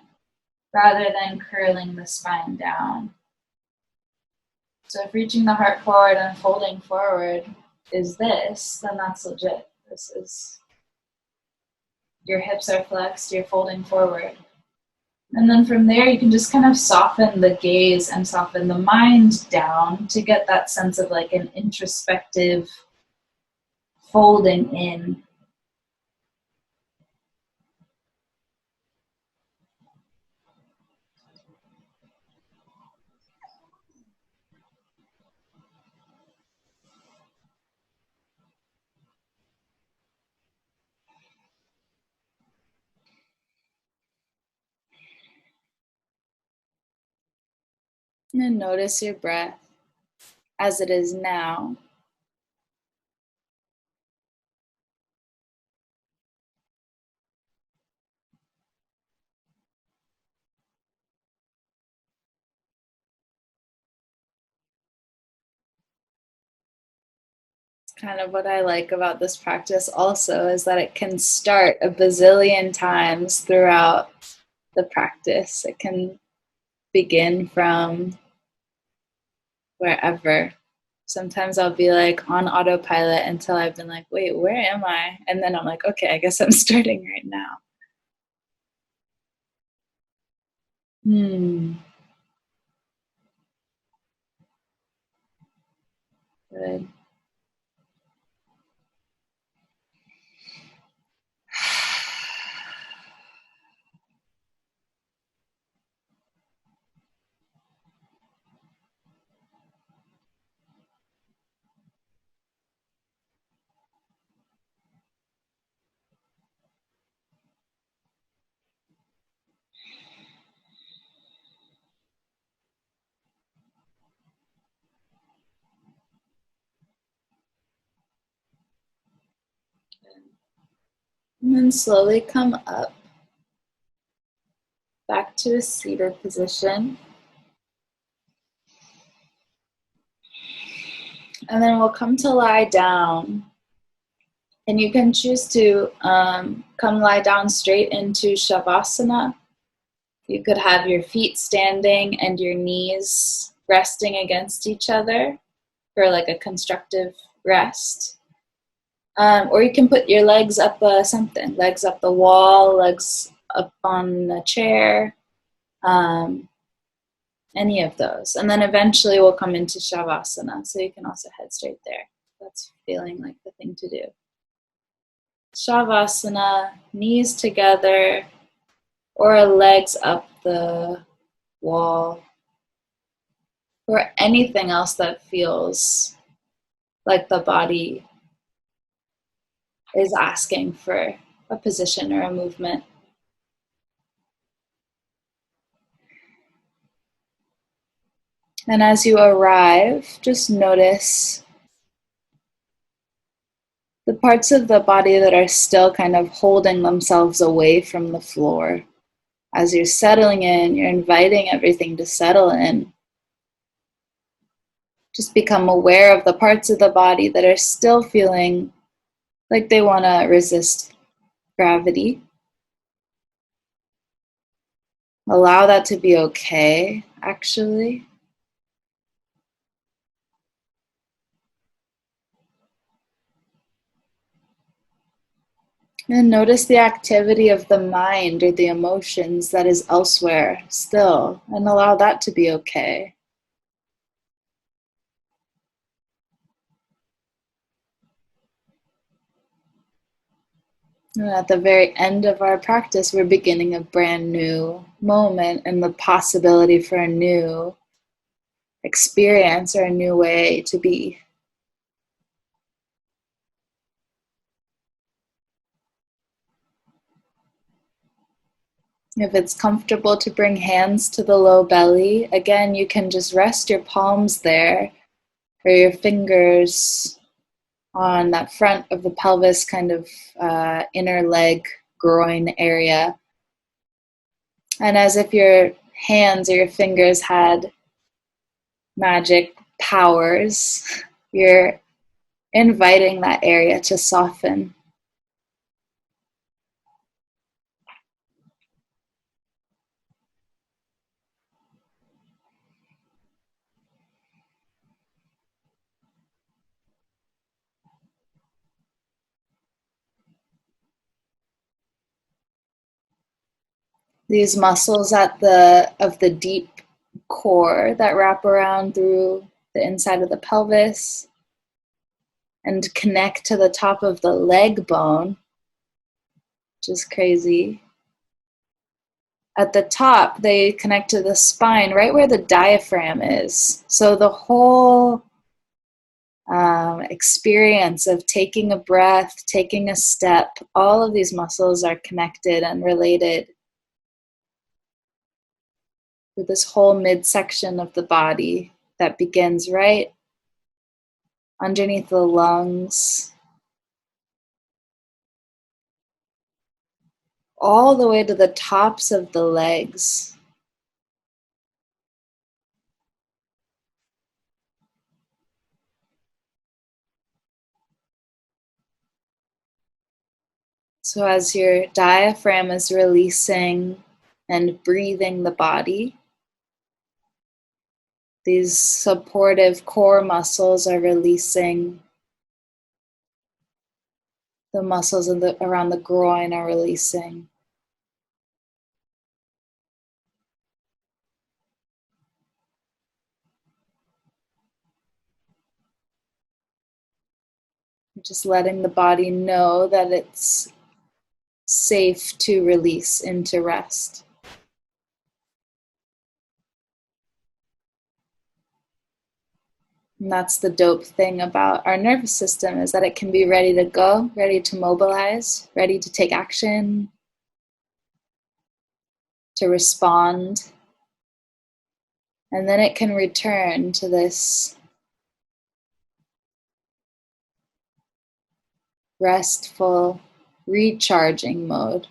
rather than curling the spine down. So if reaching the heart forward and folding forward is this, then that's legit. This is, your hips are flexed, you're folding forward. And then from there, you can just kind of soften the gaze and soften the mind down to get that sense of like an introspective folding in. And then notice your breath as it is now. Kind of what I like about this practice also is that it can start a bazillion times throughout the practice. It can begin from wherever. Sometimes I'll be like on autopilot until I've been like, wait, where am I? And then I'm like, okay, I guess I'm starting right now. Good. And then slowly come up back to a seated position. And then we'll come to lie down. And you can choose to come lie down straight into Shavasana. You could have your feet standing and your knees resting against each other for like a constructive rest. Or you can put your legs up something, legs up the wall, legs up on a chair, any of those. And then eventually we'll come into Shavasana, so you can also head straight there. That's feeling like the thing to do. Shavasana, knees together, or legs up the wall, or anything else that feels like the body is asking for a position or a movement. And as you arrive, just notice the parts of the body that are still kind of holding themselves away from the floor. As you're settling in, you're inviting everything to settle in. Just become aware of the parts of the body that are still feeling like they want to resist gravity. Allow that to be okay, actually. And notice the activity of the mind or the emotions that is elsewhere still, and allow that to be okay. And at the very end of our practice, we're beginning a brand new moment and the possibility for a new experience or a new way to be. If it's comfortable to bring hands to the low belly, again, you can just rest your palms there or your fingers on that front of the pelvis, kind of inner leg, groin area. And as if your hands or your fingers had magic powers, you're inviting that area to soften. These muscles at the deep core that wrap around through the inside of the pelvis and connect to the top of the leg bone, which is crazy. At the top, they connect to the spine, right where the diaphragm is. So the whole experience of taking a breath, taking a step, all of these muscles are connected and related with this whole midsection of the body that begins right underneath the lungs, all the way to the tops of the legs. So as your diaphragm is releasing and breathing the body, these supportive core muscles are releasing. The muscles around the groin are releasing. Just letting the body know that it's safe to release into rest. And that's the dope thing about our nervous system, is that it can be ready to go, ready to mobilize, ready to take action, to respond. And then it can return to this restful, recharging mode.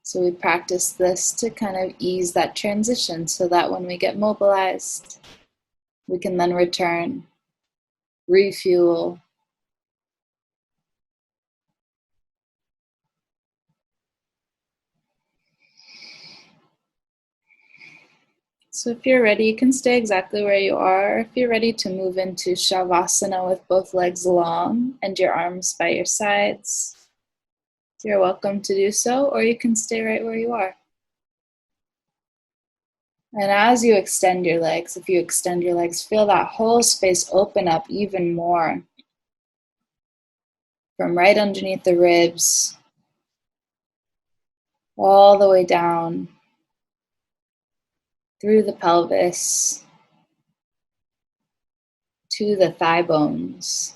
So we practice this to kind of ease that transition so that when we get mobilized, we can then return, refuel. So if you're ready, you can stay exactly where you are. If you're ready to move into savasana with both legs long and your arms by your sides, you're welcome to do so, or you can stay right where you are. And as you extend your legs, if you extend your legs, feel that whole space open up even more. From right underneath the ribs, all the way down through the pelvis to the thigh bones.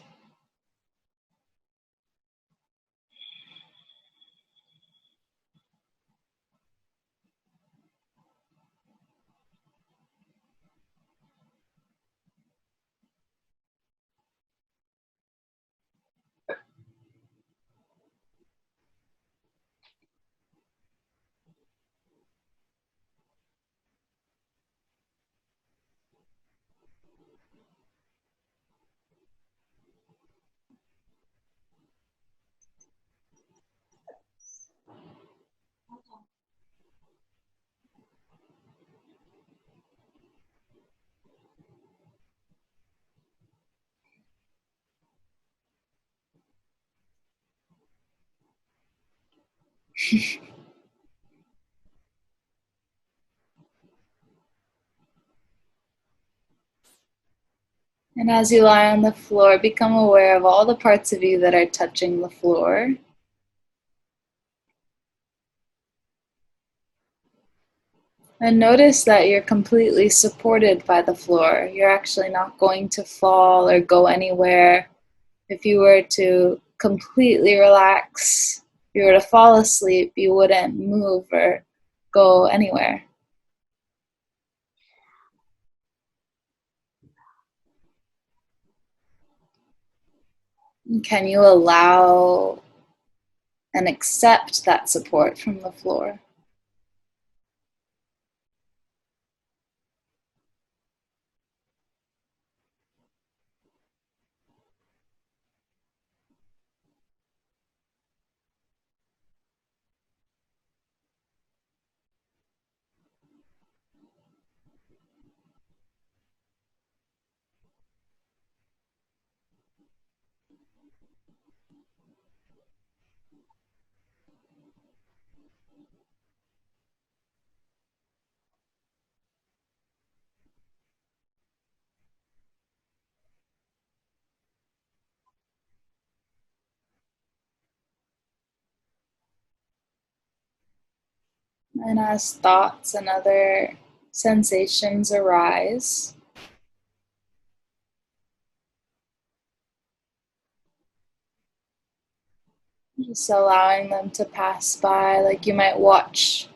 And as you lie on the floor, become aware of all the parts of you that are touching the floor. And notice that you're completely supported by the floor. You're actually not going to fall or go anywhere. If you were to completely relax, if you were to fall asleep, you wouldn't move or go anywhere. Can you allow and accept that support from the floor? And as thoughts and other sensations arise, just allowing them to pass by, like you might watch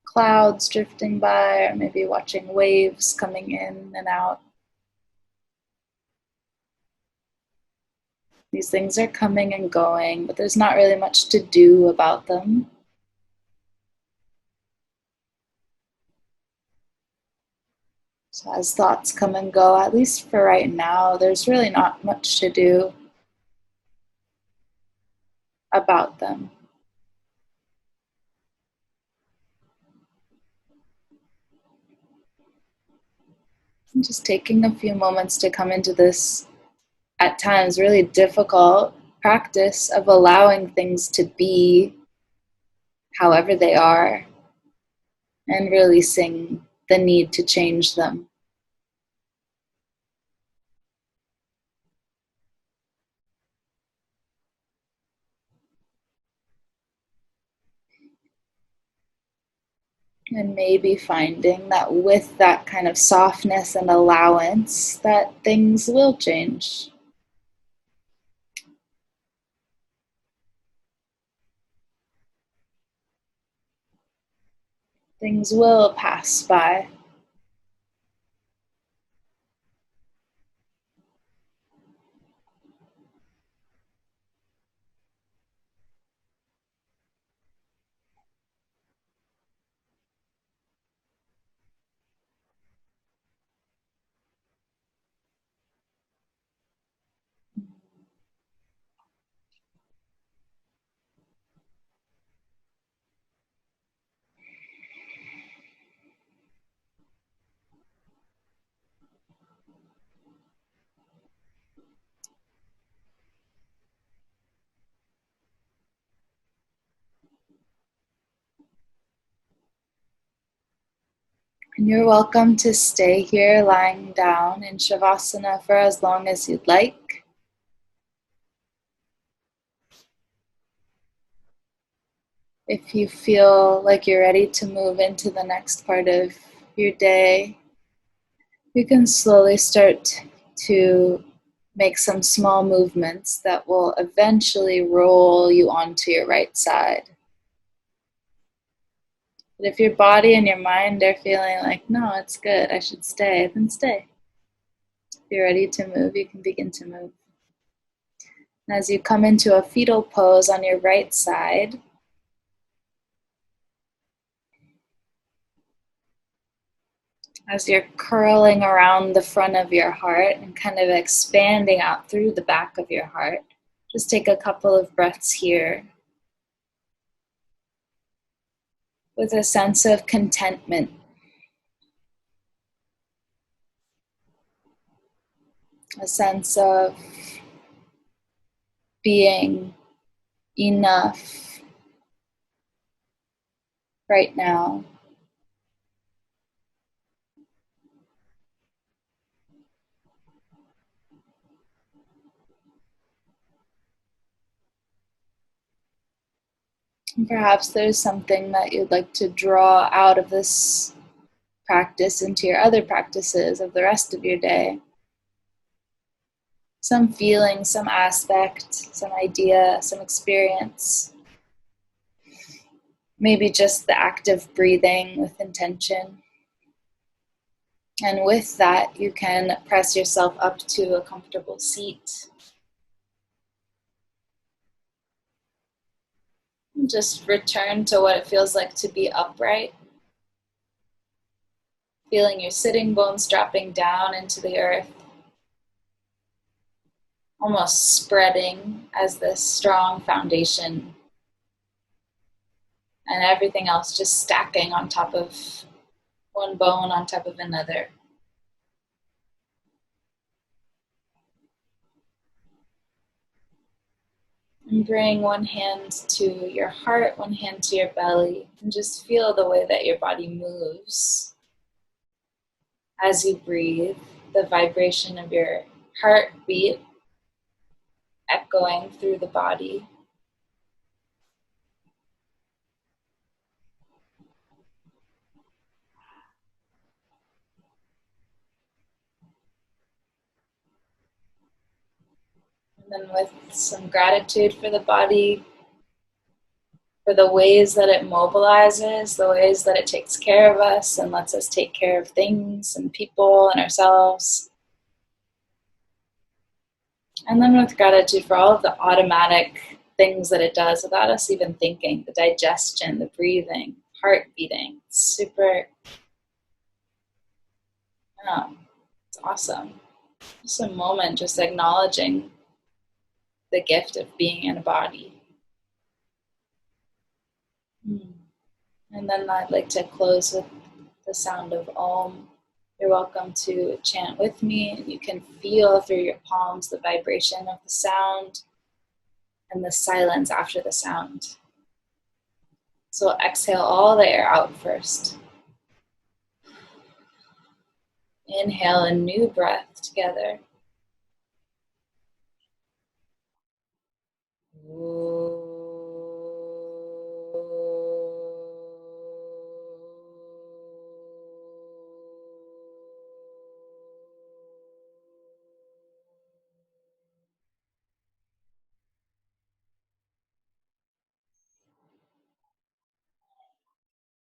clouds drifting by, or maybe watching waves coming in and out. These things are coming and going, but there's not really much to do about them. So as thoughts come and go, at least for right now, there's really not much to do about them. I'm just taking a few moments to come into this, at times, really difficult practice of allowing things to be however they are and releasing the need to change them. And maybe finding that with that kind of softness and allowance, that things will change. Things will pass by. And you're welcome to stay here lying down in Shavasana for as long as you'd like. If you feel like you're ready to move into the next part of your day, you can slowly start to make some small movements that will eventually roll you onto your right side. But if your body and your mind are feeling like, no, it's good, I should stay, then stay. If you're ready to move, you can begin to move. And as you come into a fetal pose on your right side, as you're curling around the front of your heart and kind of expanding out through the back of your heart, just take a couple of breaths here with a sense of contentment, a sense of being enough right now. And perhaps there's something that you'd like to draw out of this practice into your other practices of the rest of your day. Some feeling, some aspect, some idea, some experience. Maybe just the act of breathing with intention. And with that, you can press yourself up to a comfortable seat. And just return to what it feels like to be upright. Feeling your sitting bones dropping down into the earth. Almost spreading as this strong foundation. And everything else just stacking on top of one bone on top of another. And bring one hand to your heart, one hand to your belly, and just feel the way that your body moves as you breathe, the vibration of your heartbeat echoing through the body. And then with some gratitude for the body, for the ways that it mobilizes, the ways that it takes care of us and lets us take care of things and people and ourselves. And then with gratitude for all of the automatic things that it does without us even thinking, the digestion, the breathing, heart beating. It's super, it's awesome. Just a moment just acknowledging the gift of being in a body. And then I'd like to close with the sound of Om. You're welcome to chant with me, and you can feel through your palms the vibration of the sound and the silence after the sound. So exhale all the air out first. Inhale a new breath together. Whoa.